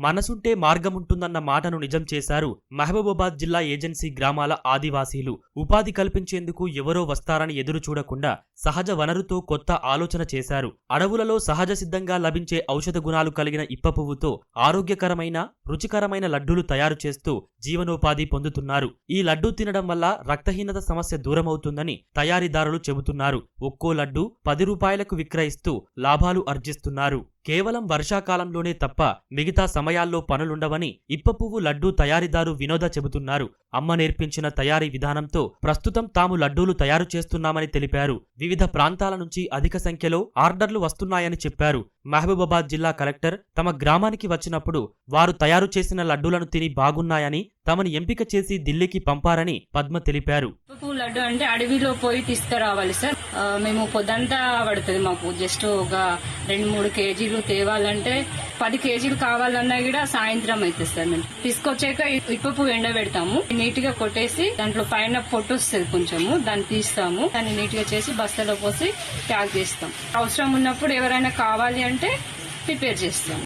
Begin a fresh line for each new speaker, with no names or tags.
మనసుంటే మార్గముంటుందన్న మాటను నిజం చేశారు మహబూబాబాద్ జిల్లా ఏజెన్సీ గ్రామాల ఆదివాసీలు. ఉపాధి కల్పించేందుకు ఎవరో వస్తారని ఎదురు చూడకుండా సహజ వనరుతో కొత్త ఆలోచన చేశారు. అడవులలో సహజ సిద్ధంగా లభించే ఔషధ గుణాలు కలిగిన ఇప్ప పువ్వుతో ఆరోగ్యకరమైన, రుచికరమైన లడ్డూలు తయారు చేస్తూ జీవనోపాధి పొందుతున్నారు. ఈ లడ్డూ తినడం వల్ల రక్తహీనత సమస్య దూరమవుతుందని తయారీదారులు చెబుతున్నారు. ఒక్కో లడ్డు 10 రూపాయలకు విక్రయిస్తూ లాభాలు ఆర్జిస్తున్నారు. కేవలం వర్షాకాలంలోనే తప్ప మిగతా సమయాల్లో పనులుండవని ఇప్ప పువ్వు లడ్డూ తయారీదారు వినోద చెబుతున్నారు. అమ్మ నేర్పించిన తయారీ విధానంతో ప్రస్తుతం తాము లడ్డూలు తయారు చేస్తున్నామని తెలిపారు. వివిధ ప్రాంతాల నుంచి అధిక సంఖ్యలో ఆర్డర్లు వస్తున్నాయని చెప్పారు. మహబూబాబాద్ జిల్లా కలెక్టర్ తమ గ్రామానికి వచ్చినప్పుడు వారు తయారు చేసిన లడ్డూలను తిని బాగున్నాయని తమని ఎంపిక చేసి ఢిల్లీకి పంపారని పద్మ తెలిపారు.
లడ్డు అంటే అడవిలో పోయి తీసుకురావాలి సార్. మేము పొద్దంతా పడుతుంది మాకు. జస్ట్ ఒక 2-3 కేజీలు తేవాలంటే 10 కేజీలు కావాలన్నా కూడా సాయంత్రం అవుతుంది సార్. మేము తీసుకొచ్చాక ఇప్ప పువ్వు ఎండబెడతాము. నీట్ గా కొట్టేసి దాంట్లో పైన పొట్టు వస్తుంది కొంచెము, దాన్ని తీస్తాము. దాన్ని నీట్ గా చేసి బస్తాలో పోసి ప్యాక్ చేస్తాం. అవసరం ఉన్నప్పుడు ఎవరైనా కావాలి అంటే ప్రిపేర్ చేస్తాం.